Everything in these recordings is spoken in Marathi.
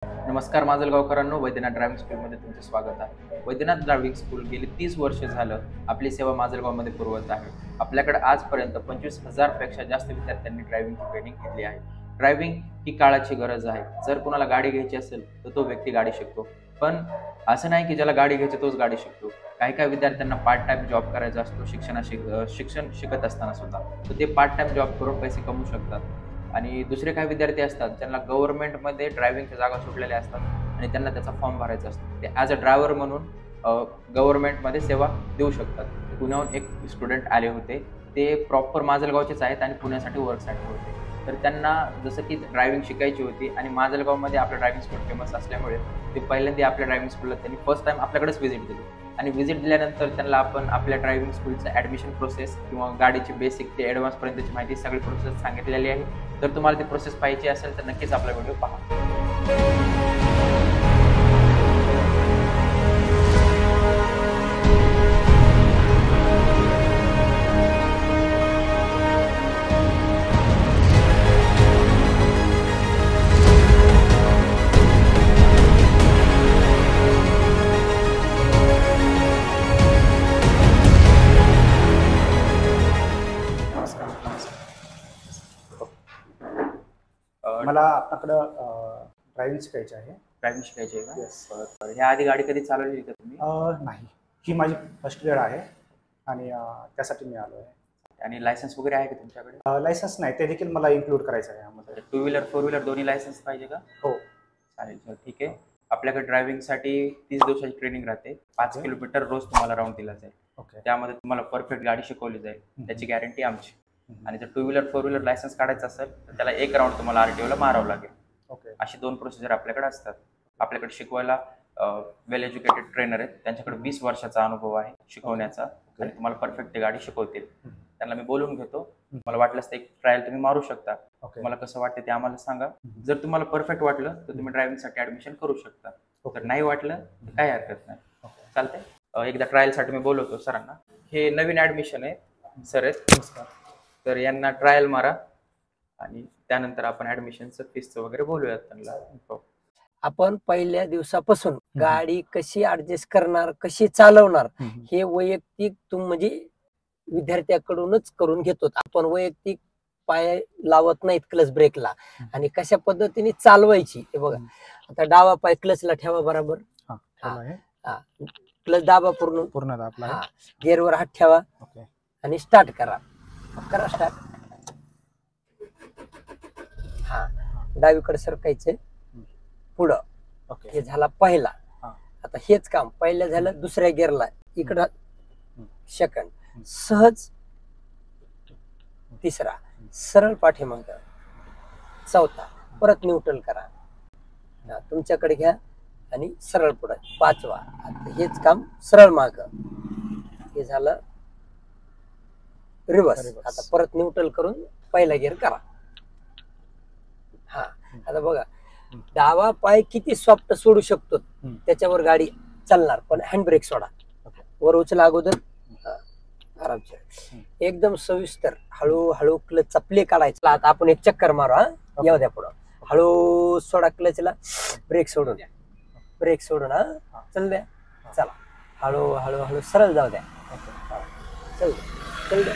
नमस्कार माजलगावकरांनो, वैद्यनाथ ड्रायव्हिंग स्कूलमध्ये तुमचे स्वागत आहे. वैद्यनाथ ड्रायव्हिंग स्कूल गेली 30 वर्ष झालं आपली सेवा माजलगावमध्ये पुरवत आहे. आपल्याकडे आजपर्यंत 25,000 पेक्षा जास्त विद्यार्थ्यांनी ड्रायव्हिंगची ट्रेनिंग घेतली आहे. ड्रायव्हिंग ही काळाची गरज आहे. जर कुणाला गाडी घ्यायची असेल तर तो व्यक्ती गाडी शिकतो, पण असं नाही की ज्याला गाडी घ्यायची तोच गाडी शिकतो. काही विद्यार्थ्यांना पार्ट टाइम जॉब करायचा असतो शिक्षण शिकत असताना सुद्धा, तर ते पार्ट टाइम जॉब करून पैसे कमवू शकतात. आणि दुसरे काही विद्यार्थी असतात ज्यांना गव्हर्नमेंटमध्ये ड्रायव्हिंगच्या जागा सुटलेल्या असतात आणि त्यांना त्याचा फॉर्म भरायचा असतो. ते ॲज अ ड्रायव्हर म्हणून गव्हर्नमेंटमध्ये सेवा देऊ शकतात. पुण्याहून एक स्टुडंट आले होते, ते प्रॉपर माजलगावचेच आहेत आणि पुण्यासाठी वर्कसाठी होते. तर त्यांना जसं की ड्रायव्हिंग शिकायची होती आणि माजलगावमध्ये आपलं ड्रायव्हिंग स्कूल फेमस असल्यामुळे ते पहिल्यांदा आपल्या ड्रायव्हिंग स्कूलला त्यांनी फर्स्ट टाइम आपल्याकडेच व्हिजिट दिली. आणि व्हिजिट दिल्यानंतर त्यांना आपण आपल्या ड्रायव्हिंग स्कूलचं ॲडमिशन प्रोसेस किंवा गाडीची बेसिक ते ॲडव्हान्सपर्यंतची माहिती सगळी प्रोसेस सांगितलेली आहे. जर तुम्हाला ती प्रोसेस पाहिजे असेल तर नक्कीच आपला व्हिडिओ पहा. मला आपल्याकडं ड्रायव्हिंग शिकायची आहे. ड्रायव्हिंग शिकायची आहे का? येस. बरं. ह्या आधी गाडी कधी चालवली का तुम्ही? नाही, ही माझी फर्स्ट वेळ आहे आणि त्यासाठी मी आलो आहे. आणि लायसन्स वगैरे आहे का तुमच्याकडे? लायसन्स नाही, ते देखील मला इन्क्लूड करायचं आहे यामध्ये. 2 व्हीलर 4 व्हीलर दोन्ही लायसन्स पाहिजे का? हो चालेल सर, ठीक आहे. आपल्याकडे ड्रायव्हिंगसाठी 30 दिवसाची ट्रेनिंग राहते. 5 किलोमीटर रोज तुम्हाला राऊंड दिला जाईल. ओके. त्यामध्ये तुम्हाला परफेक्ट गाडी शिकवली जाईल, त्याची गॅरंटी आमची. आणि जर 2 व्हीलर 4 व्हीलर लायसन्स काढायचं असेल तर त्याला 1 राऊंड तुम्हाला RTOला मारावं लागेल. ओके. अशी 2 प्रोसिजर आपल्याकडे असतात. आपल्याकडे शिकवायला वेल एज्युकेटेड ट्रेनर आहेत, त्यांच्याकडे 20 वर्षाचा अनुभव आहे शिकवण्याचा आणि तुम्हाला परफेक्ट ते गाडी शिकवतील. त्यांना मी बोलून घेतो. मला वाटलंच तर एक ट्रायल तुम्ही मारू शकता. तुम्हाला कसं वाटतं ते आम्हाला सांगा. जर तुम्हाला परफेक्ट वाटलं तर तुम्ही ड्रायव्हिंगसाठी ॲडमिशन करू शकता. जर नाही वाटलं तर काही हरकत नाही, चालतंय. एकदा ट्रायलसाठी मी बोलवतो सरांना. हे नवीन ॲडमिशन आहे सर आहेत. नमस्कार. तर यांना ट्रायल मारा आणि त्यानंतर आपण ॲडमिशनचं फीसचं वगैरे बोलूयात त्यांना. आपण पहिल्या दिवसापासून गाडी कशी ऍडजस्ट करणार, कशी चालवणार, हे वैयक्तिक म्हणजे विद्यार्थ्याकडूनच करून घेतो. आपण वैयक्तिक पाय लावत नाहीत क्लच ब्रेकला. आणि कशा पद्धतीने चालवायची हे बघा. आता डावा पाय क्लचला ठेवा बरोबर. क्लच दाबा पूर्ण दाबला. गिअरवर हात ठेवा आणि स्टार्ट करा. स्टार्ट. हा, डावीकडे सरकायचं पुढं. हे झाला पहिला. आता हेच काम पहिल्या झालं, दुसऱ्या गिअरला इकडं सेकंड, सहज तिसरा, सरळ पाठीमाग चौथा, परत न्यूट्रल करा, तुमच्याकडे घ्या आणि सरळ पुढे पाचवा. आता हेच काम सरळ माग. हे झालं रिव्हर्स. आता परत न्यूट्रल करून पहिला गिअर करा. हा, आता बघा डावा पाय किती सॉफ्ट सोडू शकतो त्याच्यावर गाडी चालणार. पण हँड ब्रेक सोडा, वर उचला अगोदर, आरामशीर एकदम सविस्तर हळूहळू क्लचचा प्ले काढायचा. आता आपण एक चक्कर मारू. हा, येऊ द्या पुढं. हळू सोडा क्लचला, ब्रेक सोडून हा चल द्या. चला हळू हळू हळू सरळ जाऊ द्या. चल द्या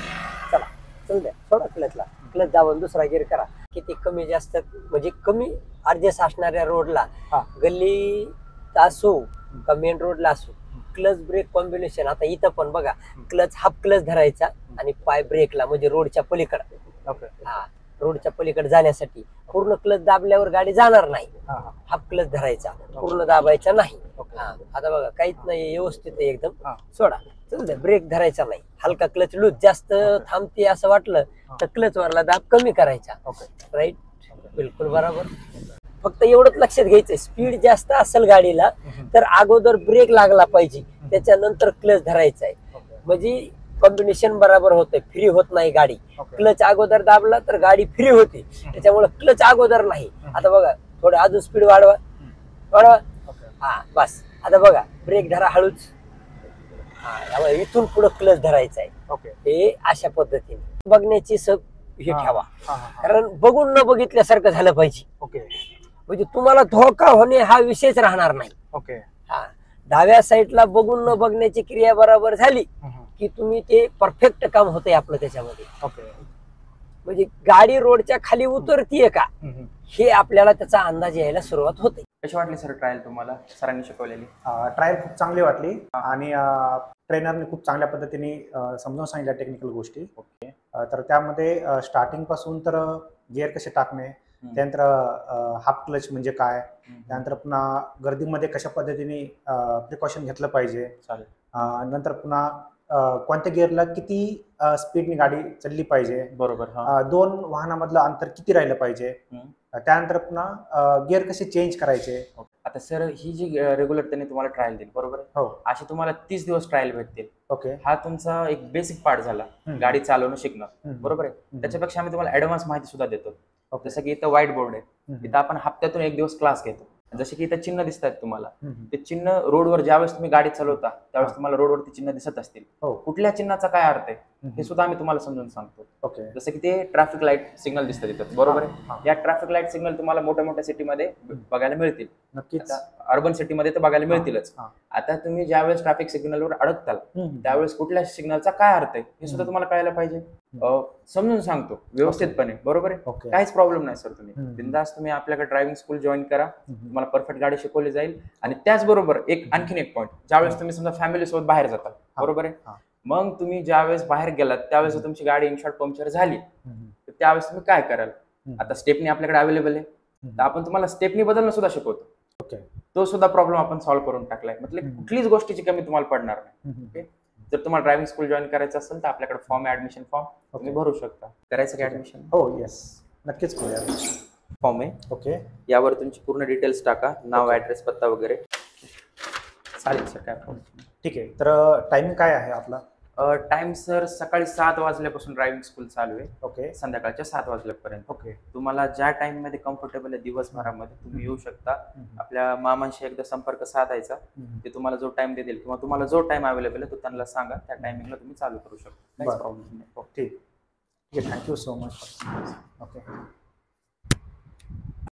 चला, चल द्या. सोडा क्लचला, क्लच दाबून दुसरा गिअर करा. किती कमी जास्त म्हणजे कमी ऍडजस्ट असणाऱ्या रोडला, गल्ली असो का मेन रोडला असो, क्लच ब्रेक कॉम्बिनेशन. आता इथं पण बघा, क्लच हाफ क्लच धरायचा आणि पाय ब्रेकला, म्हणजे रोडच्या पलीकडे. हा, रोडच्या पलीकडे जाण्यासाठी पूर्ण क्लच दाबल्यावर गाडी जाणार नाही. हाफ क्लच धरायचा, पूर्ण दाबायचा नाही. आता बघा काहीच नाही, व्यवस्थित आहे एकदम. सोडा, चल द्या. ब्रेक धरायचा नाही. हलका क्लच लूज, जास्त थांबते असं वाटलं तर क्लच वरला दाब कमी करायचा. राईट, बिलकुल बरोबर. फक्त एवढंच लक्षात घ्यायचं, स्पीड जास्त असेल गाडीला तर अगोदर ब्रेक लागला पाहिजे, त्याच्यानंतर क्लच धरायचा आहे. म्हणजे कॉम्बिनेशन बरोबर होतंय, फ्री होत नाही गाडी. क्लच अगोदर दाबला तर गाडी फ्री होते, त्याच्यामुळे क्लच अगोदर नाही. आता बघा थोडं अजून स्पीड वाढवा. हा बस. आता बघा ब्रेक धरा हळूच. हा, इथून पुढे क्लच धरायचा आहे. हे अशा पद्धतीने बघण्याची हे ठेवा, कारण बघून न बघितल्यासारखं झालं पाहिजे. म्हणजे तुम्हाला धोका होणे हा विषयच राहणार नाही. ओके. हा, डाव्या साईडला बघून न बघण्याची क्रिया बरोबर झाली की तुम्ही ते परफेक्ट काम होतंय आपलं त्याच्यामध्ये. ओके. म्हणजे गाडी रोडच्या खाली उतरतीये का हे आपल्याला त्याचा अंदाज यायला सुरुवात होते. कशी वाटली सर ट्रायल तुम्हाला सरांनी शिकवलेली? ट्रायल खूप चांगली वाटली आणि ट्रेनरने खूप चांगल्या पद्धतीने समजावून सांगितल्या टेक्निकल गोष्टी. ओके. तर त्यामध्ये स्टार्टिंग पासून तर गिअर कसे टाकणे, त्यानंतर हाफ क्लच म्हणजे काय, त्यानंतर पुन्हा गर्दीमध्ये कशा पद्धतीने प्रिकॉशन घेतलं पाहिजे, चालेल. नंतर पुन्हा कोणत्या गिअरला किती स्पीडने गाडी चालली पाहिजे, बरोबर. दोन वाहनामधलं अंतर किती राहिलं पाहिजे, त्यानंतर पुन्हा गिअर कसे चेंज करायचे. आता सर ही जी रेग्युलर त्यांनी तुम्हाला ट्रायल दिली बरोबर आहे, हो. अशी तुम्हाला 30 दिवस ट्रायल भेटतील. ओके. हा तुमचा एक बेसिक पार्ट झाला गाडी चालवणं शिकणं, बरोबर आहे. त्याच्यापेक्षा आम्ही तुम्हाला ऍडव्हान्स माहिती सुद्धा देतो. जसं की इथं व्हाईट बोर्ड आहे, इथं आपण हप्त्यातून 1 दिवस क्लास घेतो. जसे की इथं चिन्ह दिसतात तुम्हाला, ते चिन्ह रोडवर ज्यावेळेस तुम्ही गाडी चालवता त्यावेळेस तुम्हाला रोडवरती चिन्ह दिसत असतील. कुठल्या चिन्हाचा काय अर्थ आहे हे सुद्धा आम्ही तुम्हाला समजून सांगतो. ओके. जसं की ते ट्रॅफिक लाईट सिग्नल दिसतात तिथं, बरोबर आहे. या ट्रॅफिक लाईट सिग्नल तुम्हाला मोठ्या मोठ्या सिटीमध्ये बघायला मिळतील. नक्कीच. अर्बन सिटीमध्ये तर बघायला मिळतीलच. आता तुम्ही ज्यावेळेस ट्रॅफिक सिग्नलवर अडकताल त्यावेळेस कुठल्या सिग्नलचा काय अर्थ आहे हे सुद्धा तुम्हाला कळायला पाहिजे. समजून सांगतो व्यवस्थितपणे, बरोबर आहे. काहीच प्रॉब्लेम नाही सर. तुम्ही बिंदास तुम्ही आपल्याकडे ड्रायव्हिंग स्कूल जॉईन करा, तुम्हाला परफेक्ट गाडी शिकवली जाईल. आणि त्याचबरोबर आणखीन एक पॉईंट, ज्यावेळेस तुम्ही समजा फॅमिली सोबत बाहेर जाता, बरोबर आहे, मग तुम्ही ज्यावेळेस बाहेर गेलात त्यावेळेस तुमची गाडी इनशॉर्ट पंक्चर झाली तर त्यावेळेस तुम्ही काय कराल. आता स्टेपनी आपल्याकडे अवेलेबल आहे, तर आपण तुम्हाला स्टेपनी बदलणं सुद्धा शिकवतो. ओके. तो सुद्धा प्रॉब्लेम आपण सॉल्व्ह करून टाकलाय. मतलब कुठलीच गोष्टीची कमी तुम्हाला पडणार नाही. ओके. जर तुम्हाला ड्रायव्हिंग स्कूल जॉईन करायचं असेल तर आपल्याकडे फॉर्म आहे, ऍडमिशन फॉर्म तुम्ही भरू शकता. करायचं की ऍडमिशन? हो, येस, नक्कीच करूया. फॉर्म आहे. ओके. यावर तुमची पूर्ण डिटेल्स टाका, नाव, ऍड्रेस, पत्ता वगैरे. चालेल सर, काय प्रॉब्लेम. ठीक आहे. तर टायमिंग काय आहे आपला? टाइम सर सकाळी 7 वाजल्यापासून ड्रायव्हिंग स्कूल चालू आहे. ओके. संध्याकाळच्या 7 वाजल्यापर्यंत. ओके. तुम्हाला ज्या टाइम मध्ये कम्फर्टेबल आहे दिवसभरामध्ये तुम्ही येऊ शकता. आपल्या मामांशी एकदा संपर्क साधायचा, ते तुम्हाला जो टाइम देतील किंवा तुम्हाला जो टाइम अवेलेबल आहे तो त्यांना सांगा, त्या टायमिंगला तुम्ही चालू करू शकता. काहीच प्रॉब्लेम नाही. ठीक आहे. Thank you so much. ओके.